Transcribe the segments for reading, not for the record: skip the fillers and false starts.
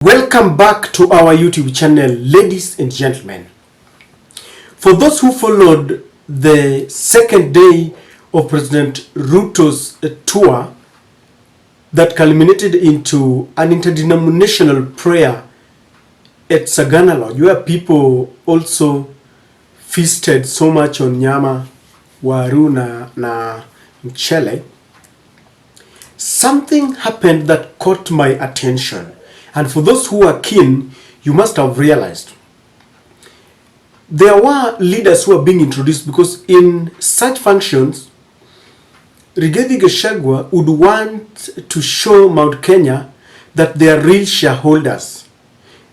Welcome back to our YouTube channel, ladies and gentlemen. For those who followed the second day of President Ruto's tour that culminated into an interdenominational prayer at Sagana Lodge, where people also feasted so much on nyama, waru na mchele, something happened that caught my attention. And for those who are keen, you must have realized there were leaders who are being introduced, because in such functions, Rigathi Gachagua would want to show Mount Kenya that they are real shareholders,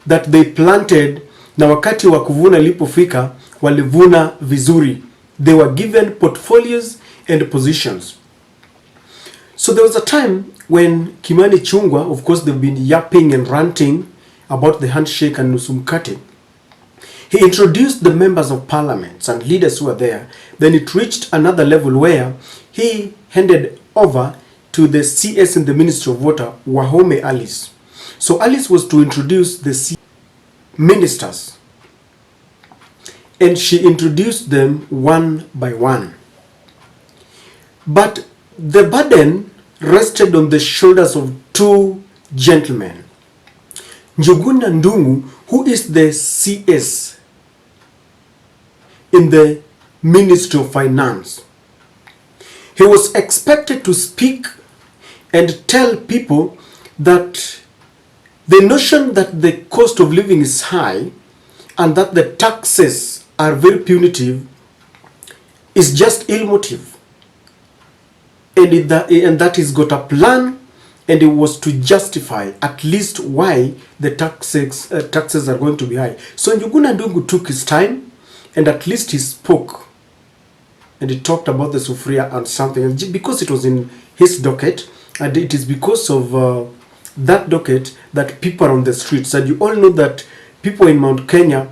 that they planted, na wakati wa kuvuna ilipofika walivuna vizuri. They were given portfolios and positions. So there was a time when Kimani Chungwa, of course they've been yapping and ranting about the handshake and Nusumkate. He introduced the members of parliament and leaders who were there. Then it reached another level where he handed over to the CS in the Ministry of Water, Wahome Alice. So Alice was to introduce the ministers, and she introduced them one by one. But the burden rested on the shoulders of two gentlemen. Njuguna Ndung'u, who is the CS in the Ministry of Finance. He was expected to speak and tell people that the notion that the cost of living is high and that the taxes are very punitive is just ill motive. And that he's got a plan, and it was to justify at least why the taxes are going to be high. So Njuguna Ndung'u took his time, and at least he spoke, and he talked about the sufuria and something, and because it was in his docket, and it is because of that docket that people are on the streets. And you all know that people in Mount Kenya,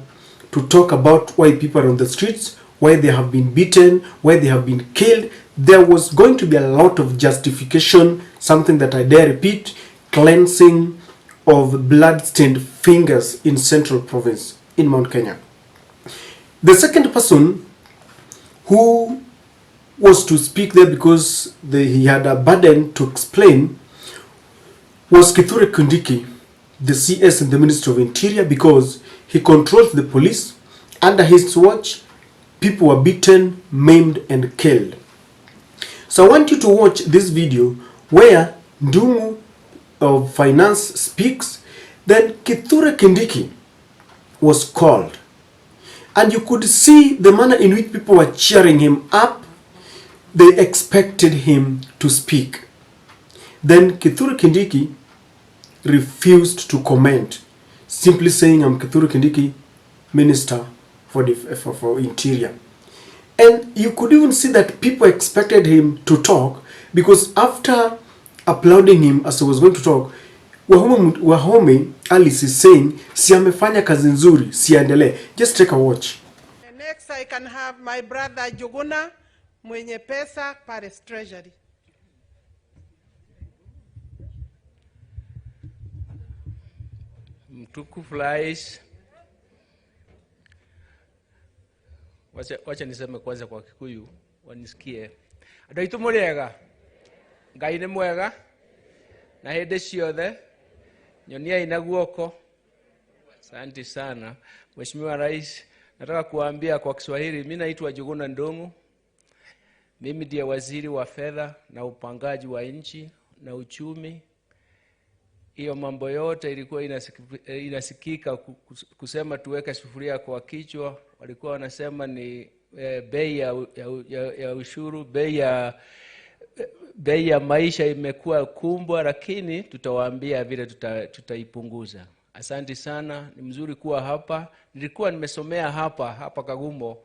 to talk about why people are on the streets, why they have been beaten, why they have been killed, there was going to be a lot of justification, something that I dare repeat, cleansing of blood-stained fingers in Central Province in Mount Kenya. The second person who was to speak there, because he had a burden to explain, was Kindiki, the CS in the Ministry of Interior, because he controls the police. Under his watch, people were beaten, maimed, and killed. So I want you to watch this video where Ndung'u of Finance speaks. Then Kindiki was called, and you could see the manner in which people were cheering him up. They expected him to speak. Then Kindiki refused to comment, simply saying, "I'm Kindiki, Minister for Interior." And you could even see that people expected him to talk, because after applauding him as he was going to talk, Wahome Alice is saying, "Si amefanya kazi nzuri, siendelee." Just take a watch. Next I can have my brother Njuguna mwenye pesa Paris Treasury. Mtukufu Rais, wacha niseme kwanza kwa Kikuyu wanisikie. Andũ aitũ mũrĩega, Ngai nĩ mwega na hĩndĩ ciothe, nyoniai na guoko. Asante sana Mheshimiwa Rais. Nataka kuambia kwa Kiswahili, mimi naitwa Njuguna Ndung'u. Mimi ndiye waziri wa fedha na upangaji wa nchi na uchumi. Hiyo mambo yote ilikuwa inasikika kusema tuweke sufuria kwa kichwa. Walikuwa wanasema ni bei ya ushuru, bei ya maisha imekuwa kumbwa, lakini tutawaambia vile tutaipunguza. Asante sana, ni mzuri kuwa hapa. Nilikuwa nimesomea hapa Kagumo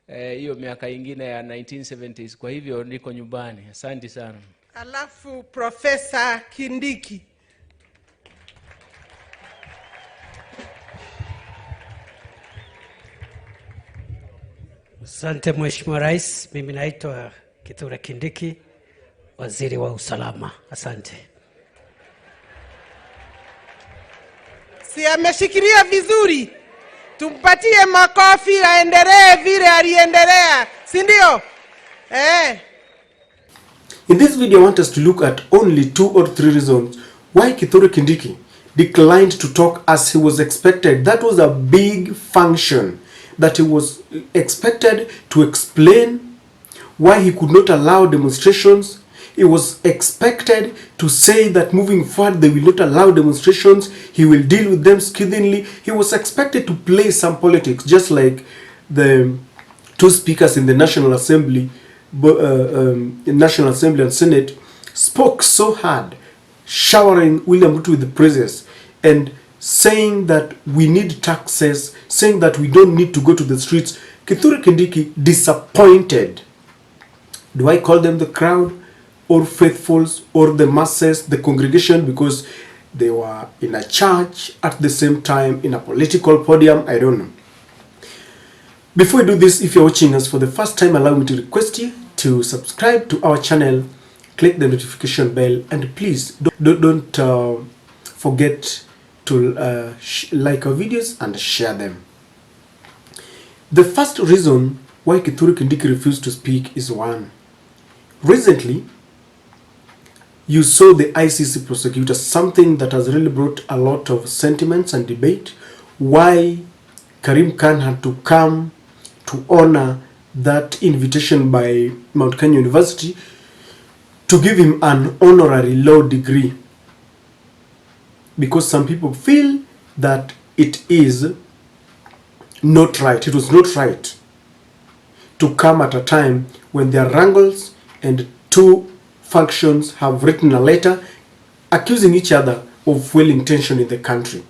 hiyo miaka ingine ya 1970s, kwa hivyo niko nyumbani. Asante sana. Alafu Professor Kindiki. Asante Mheshimiwa Rais, mimi naitwa Kindiki, waziri wa usalama. Asante. Si ameshikilia vizuri? Tumpatie makofi aendelee vile aliendelea, si ndio? In this video, I want us to look at only 2 or 3 reasons why Kithure Kindiki declined to talk as he was expected. That was a big function that he was expected to explain why he could not allow demonstrations. He was expected to say that moving forward they will not allow demonstrations, he will deal with them scathingly. He was expected to play some politics, just like the 2 speakers in the National Assembly, and Senate spoke so hard, showering William Ruto with the praises and saying that we need taxes, saying that we don't need to go to the streets. Kithure Kindiki disappointed. Do I call them the crowd or faithfuls or the masses, the congregation, because they were in a church at the same time in a political podium? I don't know. Before we do this, if you're watching us for the first time, allow me to request you to subscribe to our channel, click the notification bell, and please don't forget to like our videos and share them. The first reason why Kithure Kindiki refused to speak is one. Recently, you saw the ICC prosecutor, something that has really brought a lot of sentiments and debate, why Karim Khan had to come to honor that invitation by Mount Kenya University to give him an honorary law degree, because some people feel that it is not right. It was not right to come at a time when there are wrangles and 2 factions have written a letter accusing each other of fueling tension in the country.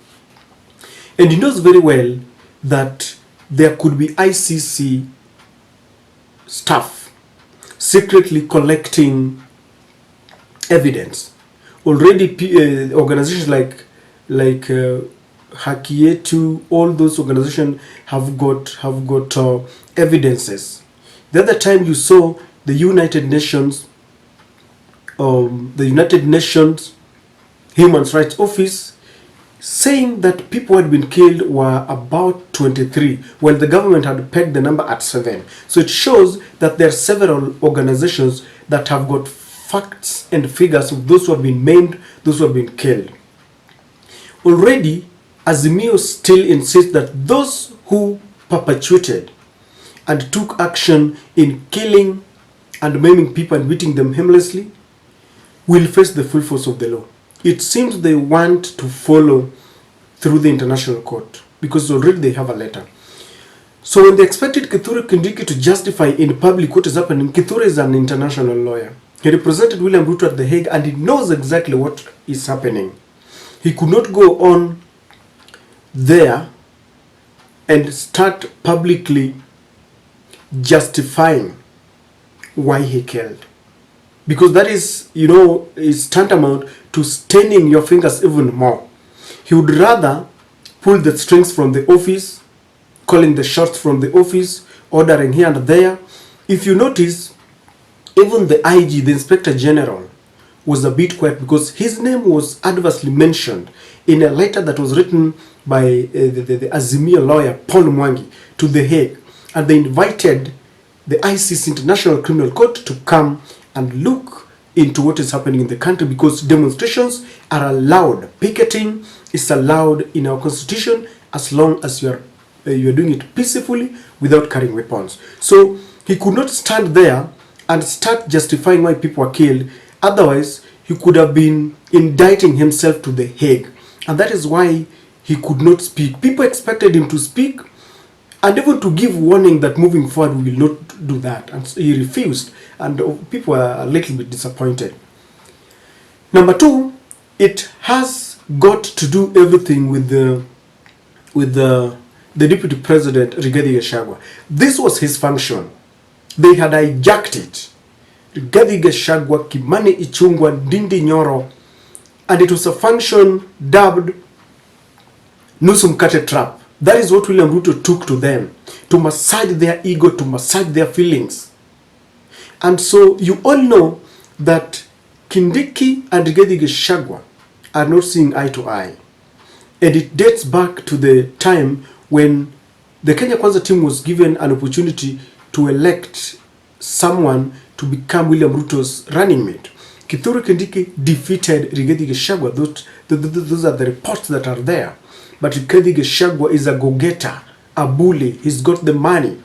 And he knows very well that there could be ICC staff secretly collecting evidence. Already organizations like Haki Yetu, all those organizations have got evidences. The other time you saw the United Nations Human Rights Office saying that people who had been killed were about 23, while the government had pegged the number at 7. So it shows that there are several organizations that have got facts and figures of those who have been maimed, those who have been killed. Already, Azimio still insists that those who perpetuated and took action in killing and maiming people and beating them harmlessly will face the full force of the law. It seems they want to follow through the international court because already they have a letter. So when they expected Kithure Kindiki to justify in public what is happening, Kithure is an international lawyer. He represented William Ruto at The Hague and he knows exactly what is happening. He could not go on there and start publicly justifying why he killed, because that is, is tantamount to staining your fingers even more. He would rather pull the strings from the office, calling the shots from the office, ordering here and there. If you notice, even the IG, the Inspector General, was a bit quiet because his name was adversely mentioned in a letter that was written by the Azimio lawyer Paul Mwangi to The Hague, and they invited the ICC International Criminal Court to come and look into what is happening in the country, because demonstrations are allowed. Picketing is allowed in our constitution as long as you're doing it peacefully without carrying weapons. So he could not stand there and start justifying why people were killed. Otherwise, he could have been indicting himself to The Hague. And that is why he could not speak. People expected him to speak and even to give warning that moving forward we will not do that. And so he refused. And people were a little bit disappointed. Number 2, it has got to do everything with the Deputy President Rigathi Gachagua. This was his function. They had hijacked it. Rigathi Gachagua, Kimani Ichung'wah, Ndindi Nyoro, and it was a function dubbed Nusu Mkate Trap. That is what William Ruto took to them, to massage their ego, to massage their feelings. And so you all know that Kindiki and Rigathi Gachagua are not seeing eye to eye. And it dates back to the time when the Kenya Kwanza team was given an opportunity to elect someone to become William Ruto's running mate. Kithure Kindiki defeated Rigathi Gachagua. Those are the reports that are there. But Rigathi Gachagua is a go-getter, a bully. He's got the money.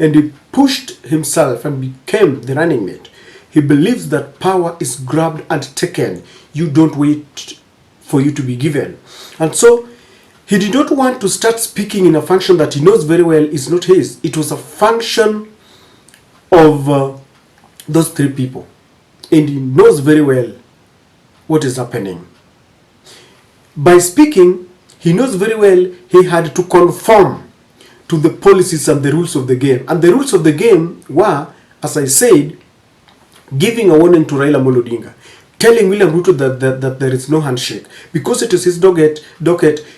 And he pushed himself and became the running mate. He believes that power is grabbed and taken. You don't wait for you to be given. And so he did not want to start speaking in a function that he knows very well is not his. It was a function of those three people. And he knows very well what is happening. By speaking, he knows very well he had to conform to the policies and the rules of the game. And the rules of the game were, as I said, giving a warning to Raila Amolo Odinga, telling William Ruto that there is no handshake. Because it is his docket,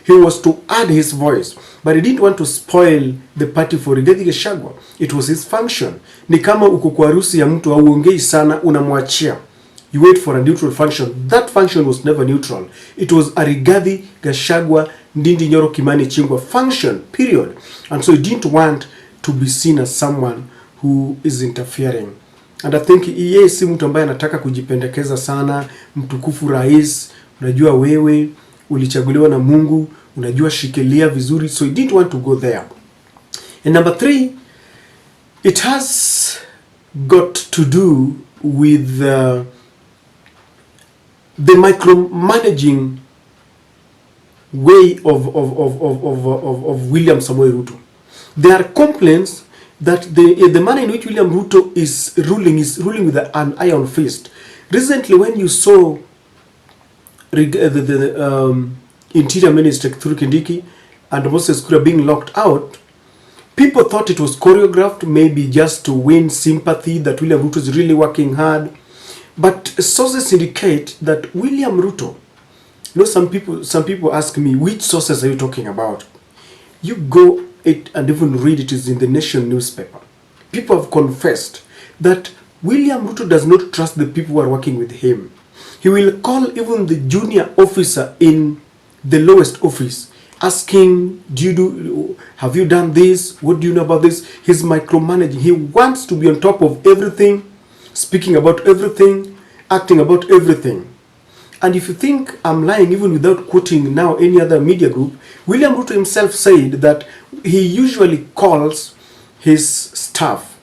he was to add his voice. But he didn't want to spoil the party for Rigathi Gachagua. It was his function. Ni kama uko kwa harusi ya mtu hauongei sana, unamwachia. You wait for a neutral function. That function was never neutral. It was a Rigathi Gachagua Ndindi Nyoro Kimani Chingwa function, period. And so he didn't want to be seen as someone who is interfering. And I think yeye si mtu ambaye anataka kujipendekeza sana, mtukufu rais, unajua wewe ulichaguliwa na Mungu, unajua shikilia vizuri. So he didn't want to go there. And number 3, it has got to do with the micromanaging way of William Samoei Ruto. There are complaints that the manner in which William Ruto is ruling with an iron fist. Recently, when you saw the Interior Minister Kithure Kindiki and Moses Kuria being locked out, people thought it was choreographed, maybe just to win sympathy that William Ruto is really working hard. But sources indicate that William Ruto, you know, some people ask me, which sources are you talking about? You go it and even read it, is in the Nation newspaper. People have confessed that William Ruto does not trust the people who are working with him. He will call even the junior officer in the lowest office, asking, have you done this? What do you know about this? He's micromanaging. He wants to be on top of everything, speaking about everything, acting about everything. And if you think I'm lying, even without quoting now any other media group, William Ruto himself said that he usually calls his staff,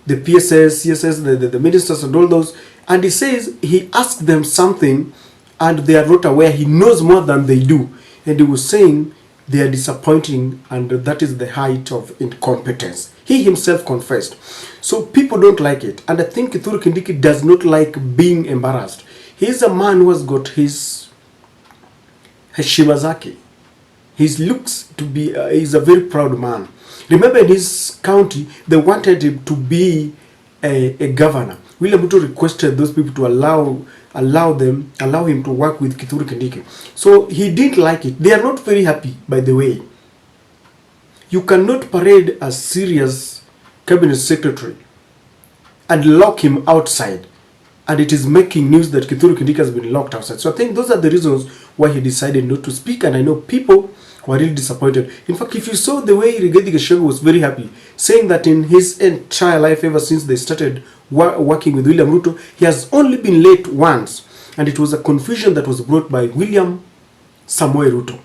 the PSS, CSS, the ministers and all those, and he says he asked them something and they are not aware. He knows more than they do. And he was saying they are disappointing, and that is the height of incompetence. He himself confessed. So people don't like it. And I think Kithure Kindiki does not like being embarrassed. He's a man who has got his Shimazaki. He looks to be, he's a very proud man. Remember, in his county, they wanted him to be a governor. William Ruto requested those people to allow him to work with Kithure Kindiki. So he didn't like it. They are not very happy, by the way. You cannot parade a serious cabinet secretary and lock him outside. And it is making news that Kithure Kindiki has been locked outside. So I think those are the reasons why he decided not to speak. And I know people who are really disappointed. In fact, if you saw the way Rigathi Gachagua was very happy, saying that in his entire life, ever since they started working with William Ruto, he has only been late once. And it was a confusion that was brought by William Samoei Ruto.